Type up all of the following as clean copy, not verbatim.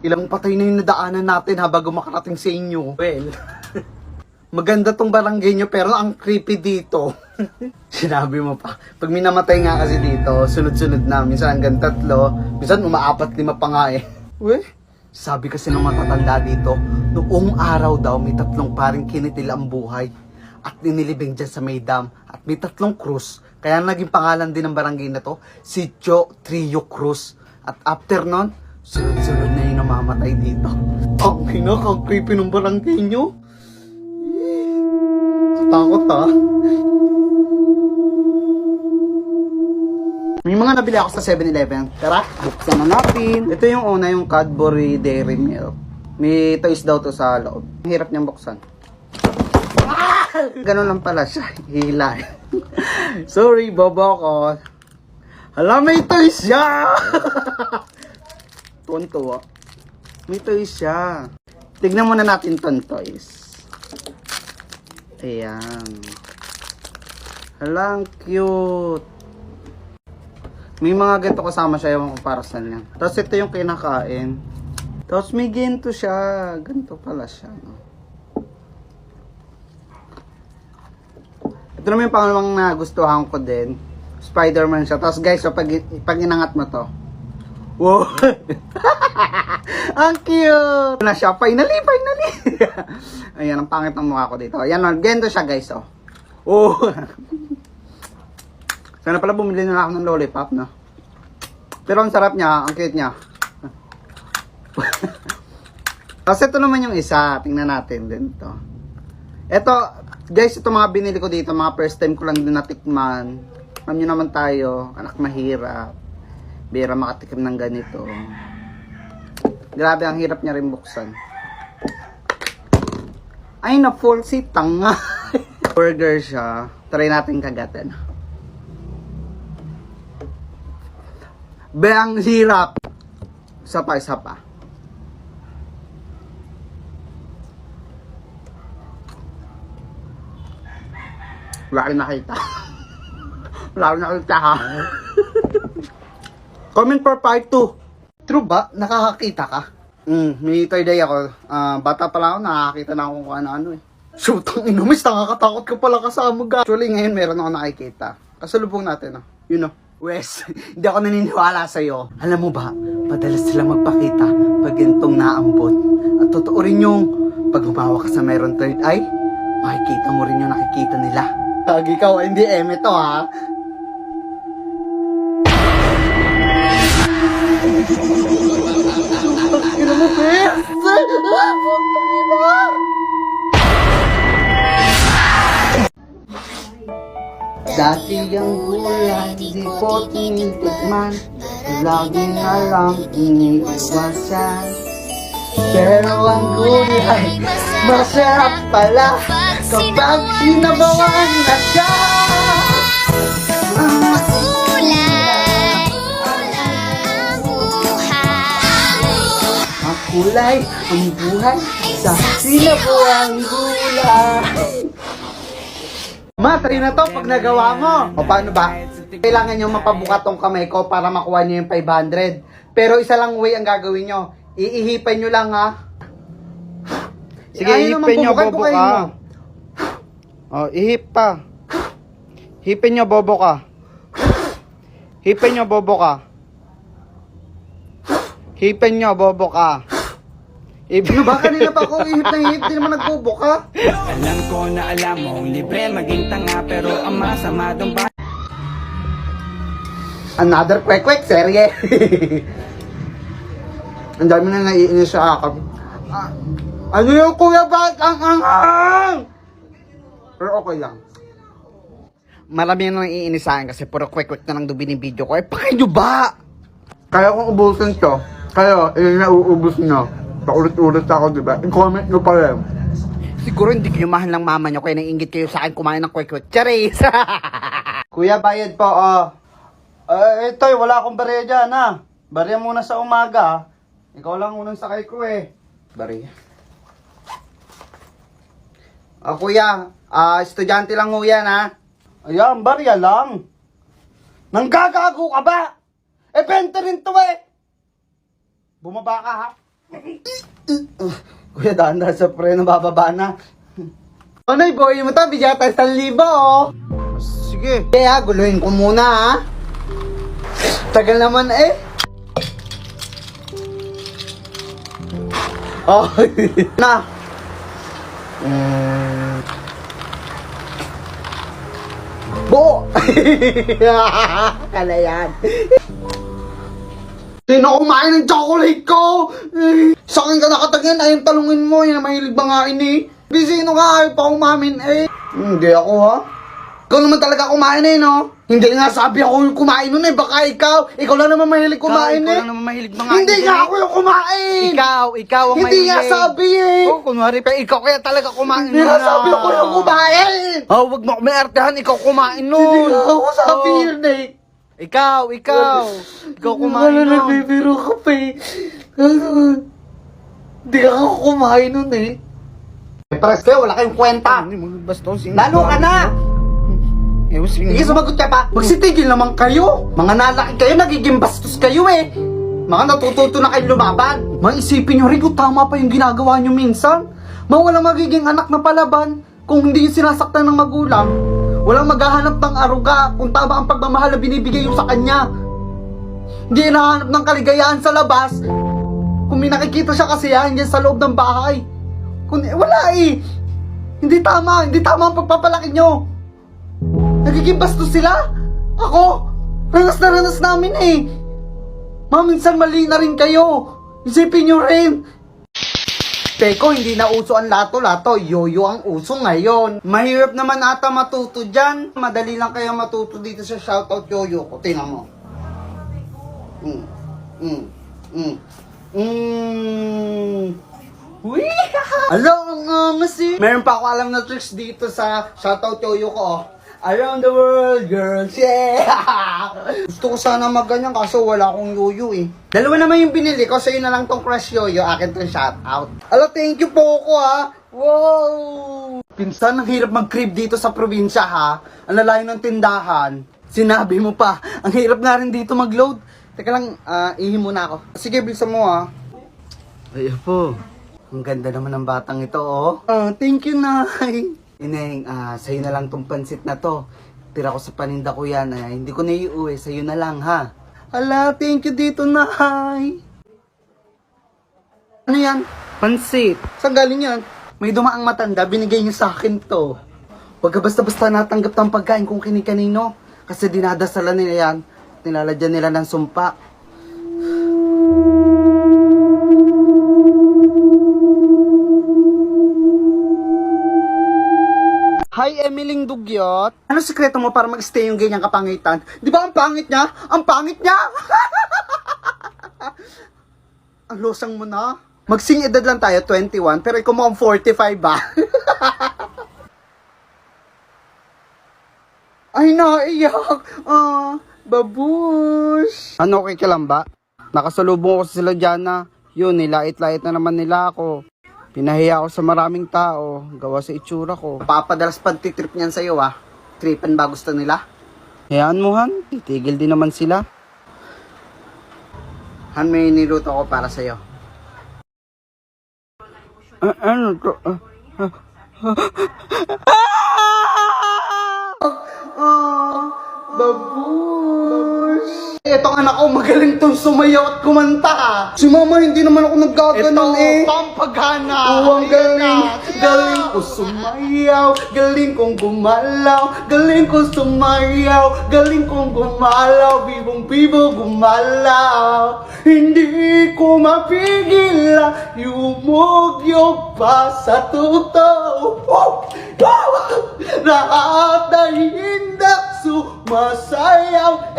Ilang patay na yung nadaanan natin ha bago makarating sa inyo. Well, maganda tong barangay nyo pero ang creepy dito. Sinabi mo pa. Pag may namatay nga kasi dito, sunod-sunod na. Minsan hanggang 3, minsan umaapat-5 pa nga eh. Weh? Sabi kasi ng matatanda dito, noong araw daw may 3 paring kinitil ang buhay at ninilibing dyan sa may dam at may 3 krus. Kaya naging pangalan din ng barangay na to, Sitio Trio Cruz. At after nun, sunod-sunod na yung namamatay dito. Ang creepy ng barangay nyo. Takot ha. May mga nabili ako sa 7-Eleven. Tara, buksan na natin. Ito yung una, yung Cadbury Dairy Milk. May toys daw to sa loob. Ang hirap niyang buksan. Ganun lang pala siya. Hila. Sorry, bobo ko. Hala, may toys siya! Tuwan-tuwa. May toys siya. Tignan muna natin ton toys. Ayan. Hala, ang cute. May mga ganito kasama siya yung comparison niya. Tapos ito yung kinakain. Tapos may ganito siya. Ganito pala siya. No? Ito naman yung pangalawang nagustuhan ko din. Spider-Man siya. Tapos guys, so pag inangat mo to. Wow! Ang cute! Na siya. Finally! Ayan, ang pangit ng mukha ko dito. Ayan, ganito siya guys. Oh! Sana pala bumili na ako ng lollipop, no? Pero ang sarap niya, ang cute niya. Tapos ito naman yung isa. Tingnan natin din to. Ito, guys, ito mga binili ko dito. Mga first time ko lang din natikman. Alam nyo naman tayo, anak mahirap. Bira makatikim ng ganito. Grabe, ang hirap niya rin buksan. Ay, na-full si tanga. Burger siya. Try natin kagatin. Be, ang hirap. Isa pa. Wala rin nakita. Ha? Comment for part 2. True ba? Nakakakita ka? May third day ako. Bata pa lang ako, nakakita na ako kung ano-ano eh. Shoot, ang inumis, nakakatakot ka pala kasama ga. Actually, ngayon meron ako nakikita. Kasalubong natin, you know. Wes, hindi ako naniniwala sa'yo. Alam mo ba, madalas sila magpakita pag gantong naambot. At totoo rin yung pag humawa ka sa meron third eye, makikita mo rin yung nakikita nila. Pag ikaw, hindi eme to ha. Ina mo, Bes! Dati ang gulay, di ko tinitikman. Lagi na lang iniiwasan. Pero ang gulay, masarap pala kapag sinabawan na siya. Kulay ang buhay sa sinabawang gulay. Try na to pag nagawa mo. O paano ba? Kailangan nyo mapabuka tong kamay ko para makuha nyo yung 500. Pero isa lang way ang gagawin nyo. Iihipan nyo lang ha. Sige, ihipin nyo, bobo ka. O, ihip pa. Hipin nyo, bobo ka. Hipin nyo, bobo ka. Hipin nyo, bobo ka. Ano ba? Kanina pa ako ihip na ihip, di naman nagbobo ka. Alam ko na alam mong libre maging tanga, pero ang masama doon ba? Another kwek-kwek serye. Ang dami na naiinis sa akin. Ano yung kuya ba? Ang Pero okay lang. Marami na naiinis sa akin kasi puro kwek-kwek na lang doon binibideo ko. Eh, pakin nyo ba? Kaya kung ubusin to, kayo, nauubos nyo. Paulit-ulit ako, diba? I-comment nyo pa rin. Siguro hindi kayo mahal ng mama nyo kaya naiingit kayo sa akin kumain ng kwek-kwek. Charis! Kuya, bayad po, ito, wala akong barya dyan, ha? Barya muna sa umaga, ikaw lang unang sakay ko, eh. Barya. Kuya, estudyante lang ho yan, ha? Ayan, barya lang. Nanggagago ka ba? Eh, benta rin to, eh. Bumaba ka, ha? Kuya, dahan-dahan sa preno, bababa na. Anoy, boy mo to, bigyan tayo 1,000, oh. Sige. Kaya, guluhin ko muna, ha. Tagal naman, eh. Oh, na. Buo. Kala yan. Sino kumain ng chocolate ko? Sa akin ka nakatagyan, ayun talungin mo, yan ang mahilig bangain eh. Di sino ka, ayaw pa kumain eh. Hindi ako ha. Ikaw naman talaga kumain eh, no? Hindi nga sabi ako yung kumain nun eh, baka ikaw. Ikaw lang naman mahilig kumain eh. Ikaw lang naman mahilig bangain. Hindi nga ako yung kumain. Ikaw ang Hindi nga sabi eh. Oh, kunwari pa, ikaw kaya talaga kumain Hindi nga sabi ako yung kumain. Oh, wag mo ako may artehan, ikaw kumain nun. Hindi nga ako sabi yun eh. Ikaw kumain Wala, nun. nagbibiro ka pa eh. Hindi ka ako kumain nun eh. Pares kayo, wala kayong kwenta. Lalo ka na! Sige, sumagot ka pa. Magsitigil naman kayo. Mga nalaki kayo, nagiging bastos kayo eh. Mga natututo na kayo lumaban. Maisipin nyo rin kung tama pa yung ginagawa nyo minsan. Walang magiging anak na palaban kung hindi yung sinasaktan ng magulang. Walang maghahanap ng aruga kung tama ang pagmamahal na binibigay yung sa kanya. Hindi hinahanap ng kaligayahan sa labas kung may nakikita siya kasiyahan dyan sa loob ng bahay. Wala eh. Hindi tama ang pagpapalaki nyo. Nagiging bastos sila. Ako, ranas na ranas namin eh. Minsan mali na rin kayo. Isipin nyo rin. Teko, hindi na uso ang lato-lato. Yoyo ang uso ngayon. Mahirap naman ata matuto dyan. Madali lang kayo matuto dito sa shoutout yoyo ko. Tingnan mo. Uy! Hello, ang angas eh. Meron pa ako alam na tricks dito sa shoutout yoyo ko. Oh. Around the world, girls, yeah! Gusto ko sana magganyan kaso wala akong yoyo eh. Dalawa naman yung binili ko, sa'yo na lang tong crush yoyo, akin tong shoutout. Ala, thank you po ko ha! Wow! Pinsan, ang hirap mag-crib dito sa probinsya ha. Ang lalayo ng tindahan. Sinabi mo pa, ang hirap nga rin dito mag-load. Teka lang, ihi muna ako. Sige, bilisan mo ha. Ay po, ang ganda naman ng batang ito oh. Thank you, Nay. Ineng, sa'yo na lang tong pansit na to. Tira ko sa paninda ko yan. Hindi ko na iuwi. Sa'yo na lang, ha? Ala, thank you dito, Nay. Ano yan? Pansit. Saan galing yan? May dumaang matanda, binigay niyo sa akin to. Huwag ka basta-basta natanggap ng pagkain kung kini-kanino. Kasi dinadasalan nila yan. Nilalagyan nila ng sumpa. Hi, Emiling Dugyot. Ano sekreto mo para mag-stay yung ganyang kapangitan? Di ba ang pangit niya? Ang pangit niya! Ang losang mo na. Magsing edad lang tayo, 21, pero ikaw mo ang 45 ba? Ay, naiyak. Babush. Ano, okay ka lang ba? Nakasalubong ko sila dyan na. Yun, nilait-lait na naman nila ako. Pinahiya ako sa maraming tao, gawa sa itsura ko. Papadalas pagtitrip niyan sa'yo ah. Tripan ba gusto nila? Hayaan mo Han, titigil din naman sila. Han, may niluto ko para sa'yo. Ano to? Babush! Etong anak ko, magaling tong sumayaw at kumanta ah. Si mama, hindi naman ako naggaganon eh. Ito, pampagana. Ang galing. Galing ko sumayaw, galing kong gumalaw, galing ko sumayaw, galing kong gumalaw, bibong-bibo gumalaw. Hindi ko mapigil ang yumugyo pa sa totoo. Lahat ay hindak sumasayaw.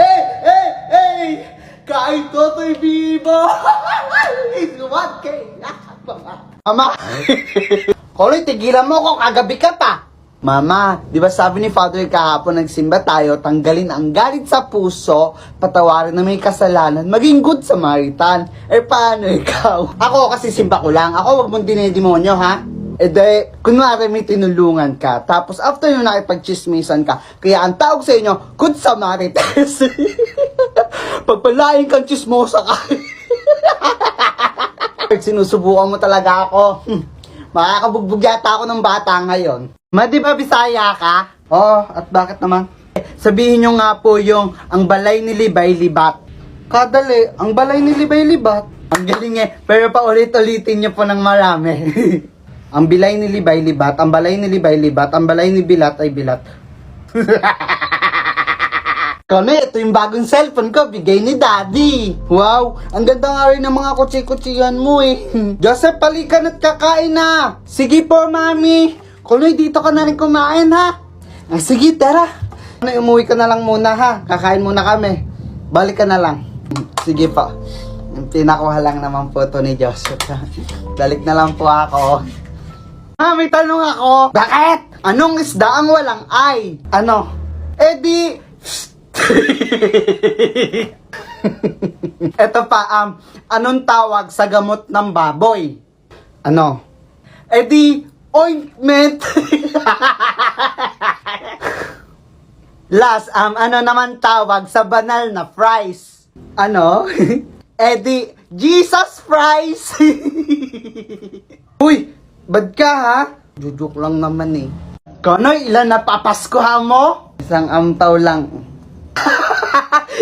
Kahit toto'y bibo. It's 1K. Mama. Koloy, tigilan mo ko. Kagabi ka pa. Mama, di ba sabi ni Father kahapon nagsimba tayo, tanggalin ang galit sa puso, patawarin na may kasalanan, maging good Samaritan. Paano ikaw? Ako kasi simba ko lang. Ako wag mong dinedemonyo, ha? Kunwari may tinulungan ka, tapos after yung nakipag-chismisan ka, kaya ang tawag sa inyo, good Samaritans. Pagpalain kang chismosa ka. Sinusubukan mo talaga ako. Makakabugbog yata ako ng bata ngayon. Ma, di ba Bisaya ka? Oo, at bakit naman? Sabihin nyo nga po yung ang balay ni Libay Libat. Kadali, ang balay ni Libay Libat. Ang galing eh, pero paulit-ulitin nyo po ng marami. Ang bilay ni Libay Libat, ang balay ni Libay Libat, ang balay ni Bilat ay Bilat. Kone, ito yung bagong cellphone ko, bigay ni Daddy. Wow, ang ganda nga rin ng mga kutsi-kutsihan mo eh. Joseph, palikan at kakain na. Sige po, Mami. Kunoy, dito ka na rin kumain ha. Sige, tara. Umuwi ka na lang muna ha. Kakain muna kami. Balik ka na lang. Sige po. Pinakuha lang naman po to ni Joseph. Balik na lang po ako. May tanong ako. Bakit? Anong isda ang walang ay? Ano? Di... Eto pa, anong tawag sa gamot ng baboy? Ano? Di... ointment. Last, ano naman tawag sa banal na fries? Ano? Di, Jesus fries. Uy, bad ka ha? Jujok lang naman eh. Kanoy, ilan na papaskuhan mo? Isang amtaw lang.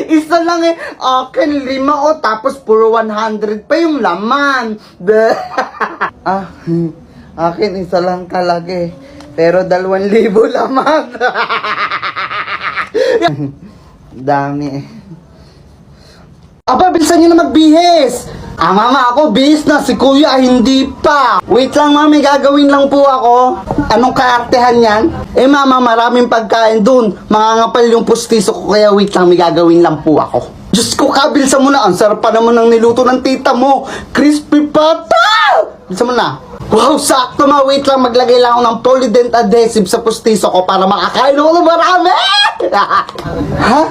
Isa lang eh. Akin, 5 tapos puro 100 pa yung laman. Akin, isa lang talaga eh. Pero 2,000 laman. Dami eh. Aba, bilisan nyo na magbihis! Mama, ako bihis na. Si kuya, hindi pa. Wait lang, mami. Gagawin lang po ako. Anong kaartehan yan? Mama, maraming pagkain dun. Mangangapal yung pustiso ko. Kaya wait lang, may gagawin lang po ako. Diyos ko, kabilsan mo na. Ang sarap pa naman ng niluto ng tita mo. Crispy pata! Bilisan mo na. Wow, sakto ma. Wait lang, maglagay lang ako ng Polident adhesive sa pustiso ko para makakain ako ng marami! Ha?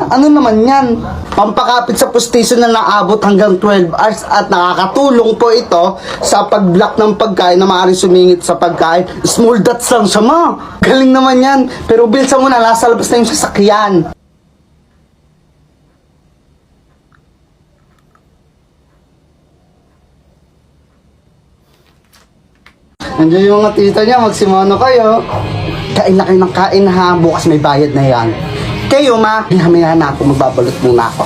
Ano naman yan? Pampakapit sa pustiso na naabot hanggang 12 hours at nakakatulong po ito sa pag-block ng pagkain na maaaring sumingit sa pagkain. Small dots lang siya ma. Galing naman yan. Pero bilsa mo na, nasa labas na yung sasakyan. Nandiyan yung mga tita niya, magsimono kayo. Kain na kayo ng kain ha, bukas may bayad na yan. Kayo ma, hinaminahan na ako, magbabalot muna ako.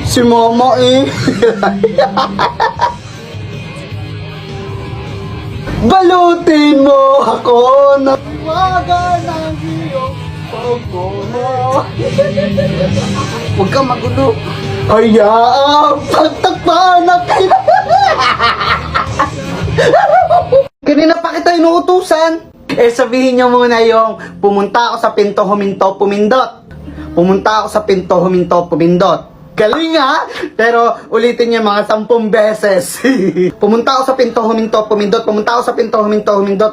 Si mama eh. Balutin mo ako ng umaga ng iyong pagmamahal. Huwag kang magulo. Ayaw, pagtakpan na kayo. Kanina pa kita inuutusan. Sabihin nyo muna yung pumunta ako sa pinto, huminto, pumindot. Pumunta ako sa pinto, huminto, pumindot. Galing ha? Pero ulitin niyo mga 10 beses. Pumunta ako sa pinto, huminto, pumindot. Pumunta ako sa pinto, huminto, humindot,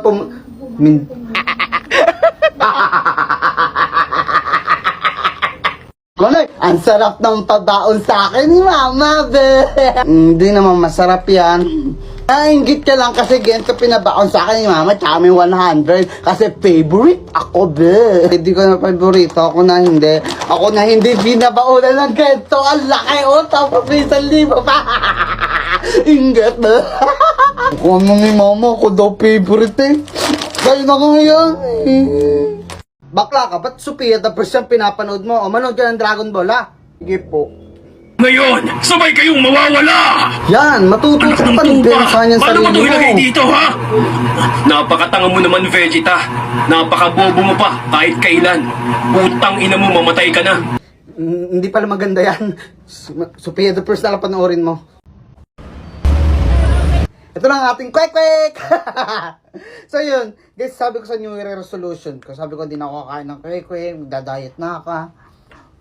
Kunoy, ang sarap ng pagbaon sa akin ni Mama, be. Hindi naman masarap yan. Nainggit ka lang kasi ganito pinabaon sa akin ni Mama, tsaka may 100. Kasi favorite ako, be. Hindi ko na favorito, ako na hindi. Ako na hindi binabaonan ng ganito. Ang laki, tapos may 1,000 pa. Inggit, be. Kung ano ni Mama, ako daw favorite eh. Kayo na ngayon. Bakla ka, ba't Sophia the first yung pinapanood mo? O manood ka ng Dragon Ball, ha? Sige po. Ngayon, sabay kayong mawawala! Yan, matututo ka pa ng sa kanyang Paano mo sarili ito ilagay mo. dito, ha? Napakatanga mo naman, Vegeta. Napakabobo mo pa, kahit kailan. Utang ina mo, mamatay ka na. Hindi pala maganda yan. Sophia the first na lang panoorin mo. Ito na ang ating kwek-kwek! So yun, guys, sabi ko sa New Year resolution ko, sabi ko hindi na ako kakain ng kwek-kwek, magda-diet na ako.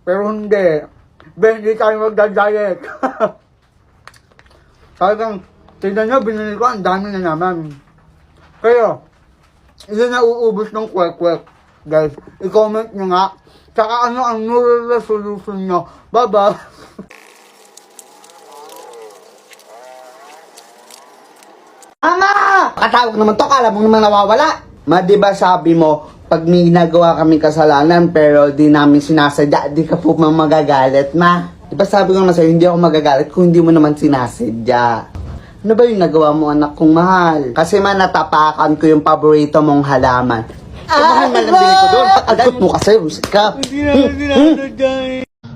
Pero hindi. Hindi tayo magda-diet. Sabi ko, tignan nyo, binili ko, ang dami na naman. Kaya, hindi na uubos ng kwek-kwek. Guys, i-comment nyo nga. Tsaka ano ang New Year resolution nyo. Bye-bye! Ama! Katawag naman to, kala mo naman nawawala. Ma, diba sabi mo, pag may ginagawa kami kasalanan pero di namin sinasadya, di ka po magagalit, ma. Diba sabi ko naman sa'yo, hindi ako magagalit kung hindi mo naman sinasadya. Ano ba yung nagawa mo, anak kong mahal? Kasi man natapakan ko yung paborito mong halaman. Mahal man ang bili ko doon. Agot mo kasi, busit ka.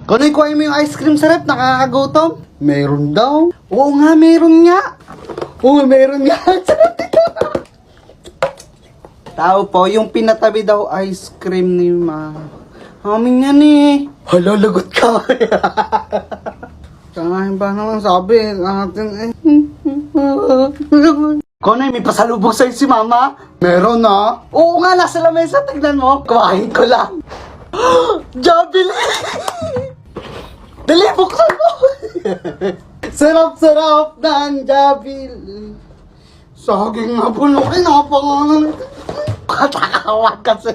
Kung ikuha mo yung ice cream sa rep, nakakagutom? Meron daw. Oo nga, meron nga. Oo, meron nga. Tao po, yung pinatabi daw ice cream ni Ma. Amin yan eh. Hala, lagot ka. Kaya ba naman sabi natin eh. Konay, may pasalubong sa'yo si Mama? Meron na. Oo nga, nasa lamesa. Tignan mo. Kumain ko lang. Jabili! Dali, buksan mo! Sarap-sarap ng Jabili. Saging nga po, napangalan. Katakawag kasi.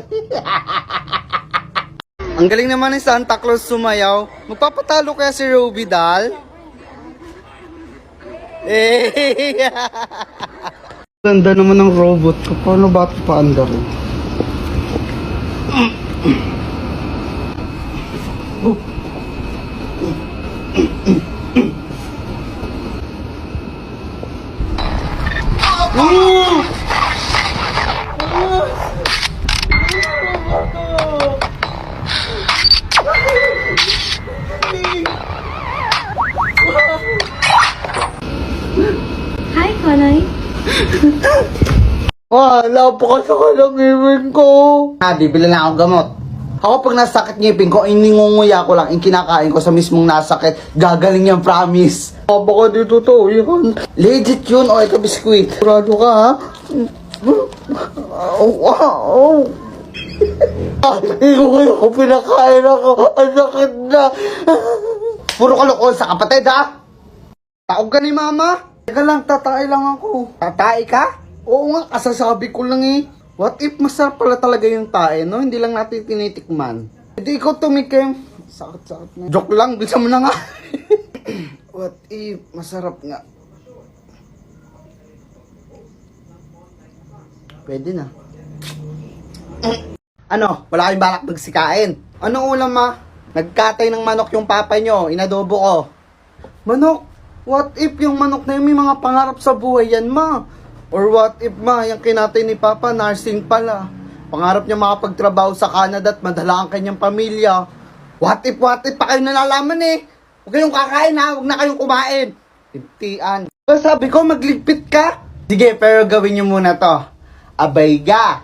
Ang galing naman ni Santa Claus sumayaw. Magpapatalo kaya si Roby Dal? Eh. Ganda naman ng robot ko. Paano ba ito paandar? Hi, Konoy. Napakasakal ang ngipin ko. Bibili lang akong gamot. Ako pag nasakit ngipin ko, iningunguya ko lang, kinakain ko sa mismong nasakit. Gagaling yan, promise. Baka dito to, yan. Legit yun, o ito biskuit. Sigurado ka, ha? Inukuya ko, pinakain ako. Ang sakit na. Puro kalokohan sa kapatid, ha? Taog ka ni Mama? Teka lang, tatay lang ako. Tatay ka? Oo nga, kasasabi ko lang eh. What if masarap pala talaga yung tae, no? Hindi lang natin tinitikman. Hindi ikaw tumikim. Sakit-sakit na. Joke lang, bilisan mo na nga. What if masarap nga? Pwede na. Ano? Wala kayong balak magsikain? Anong ulam, Ma? Nagkatay ng manok yung papa nyo. Inadobo ko. Manok? What if yung manok na yun may mga pangarap sa buhay yan, Ma? Or what if, Ma, yung kinatay ni Papa, nursing pala. Pangarap niya makapagtrabaho sa Canada at madala ang kanyang pamilya. What if pa kayo nalalaman eh? Huwag kayong kakain ha, huwag na kayong kumain. Tintian. Sabi ko, magligpit ka. Sige, pero gawin niyo muna to. Abayga.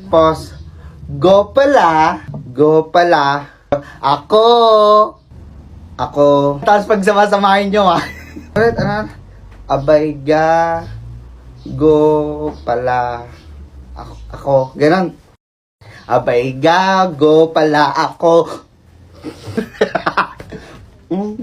Pos. Go pala. Ako. Tapos pag samasamahin nyo ha. Abayga. Go pala. Ako. Ganon. Abayga. Go pala ako.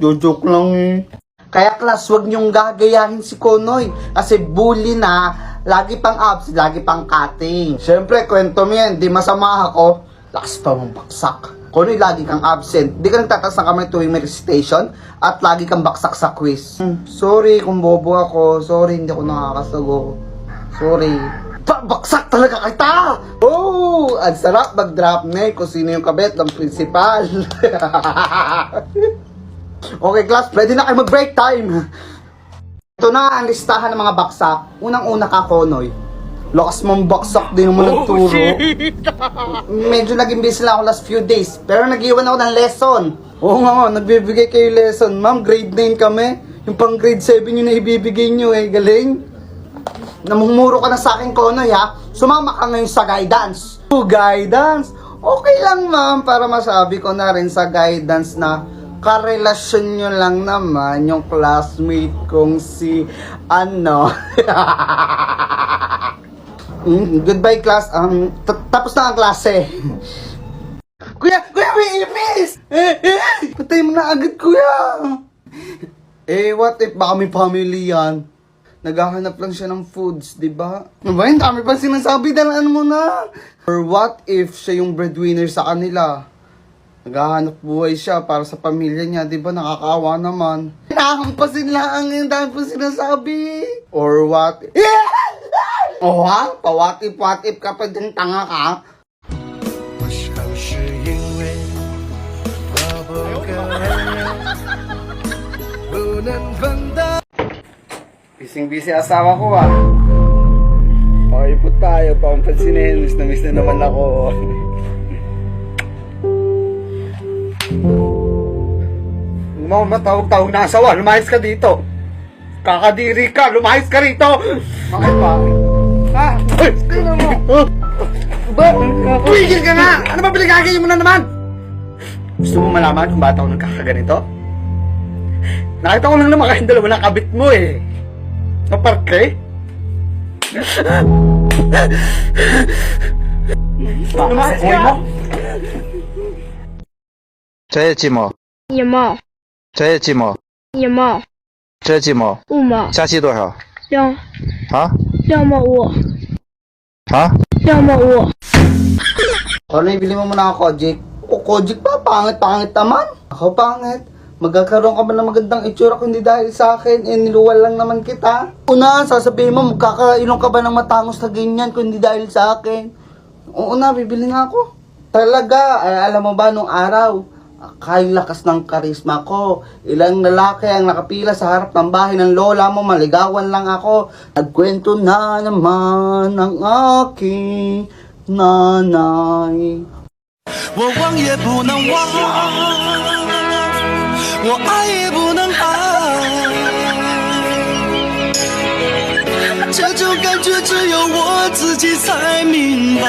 Joke lang eh. Kaya class, wag niyong gagayahin si Konoy. Kasi bully na. Lagi pang abs, lagi pang cutting. Siyempre, kwento mo yan. Di masama ako. Lakas pa mong baksak. Konoy, lagi kang absent. Di ka nagtataas ng kamay tuwing may recitation. At lagi kang baksak sa quiz. Sorry kung bobo ako. Sorry, hindi ako nakakasago. Sorry. Baksak talaga kita! Oh! Ang sarap mag-drop na kung sino yung kabet ng principal. Okay, class. Pwede na kayo mag-break time. Ito na ang listahan ng mga baksak. Unang-una ka, Konoy. Lakas mong baksak din mo nagturo. Medyo naging busy lang ako last few days. Pero nag-iwan ako ng lesson. Oo nga, nagbibigay kayo lesson. Ma'am, grade 9 kami. Yung pang grade 7 yun na ibibigay nyo eh. Galing. Namumuro ka na sa akin, Konoy ha. Sumama ka ngayon sa guidance. Guidance? Okay lang, ma'am. Para masabi ko na rin sa guidance na karelasyon nyo lang naman yung classmate kong si ano. Goodbye class. Tapos na ang klase. Kuya, may ipis! Patay mo na agad, kuya. What if baka may family yan? Naghahanap lang siya ng foods, di ba? Ano ba yun? Dami pa sinasabi, dalaan mo na. Or what if siya yung breadwinner sa kanila? Naghahanap buhay siya para sa pamilya niya, di ba? Nakakaawa naman. Nakampasin lang yung dami pa sinasabi. Or what? Oh ha? Pa-what if ka pa din tanga ka? Busy asawa ko ah. Okay po tayo, pampansinin. Miss na naman ako. Mga matawag-tawag na asawa, lumayas ka dito. Kakadiri ka, lumayas ka rito. Bakit ba? Ha? Ay! Tingnan mo! Ba? Pumigil ka nga! Ano ba pinagkakayo mo na naman? Gusto mo malaman kung ba't ako nagkakaganito? Nakita ko lang naman kayong dalawa na kabit mo eh. Naparke? Lumayas ka! 这些鸡毛，一毛，这些鸡毛，一毛，这些鸡毛， 5毛，加起多少？ 啊2毛5，啊？ 2毛5。 Ano, ibili mo muna ako, Kojic? O, Kojic pa? Pangit-pangit naman. Ako pangit. Magkakaroon ka ba ng magandang itsura kung hindi dahil sa akin? Eh, niluwal lang naman kita. Una, sasabihin mo, magkakailong ka ba ng matangos na ganyan kung hindi dahil sa akin? Oo na, bibili nga ako. Talaga, ay, alam mo ba nung araw, kay lakas ng karisma ko. Ilang lalaki ang nakapila sa harap ng bahay ng lola mo, maligawan lang ako. Nagkwento na naman ang aking nanay. 我忘也不能忘，我爱也不能爱，这种感觉只有我自己才明白。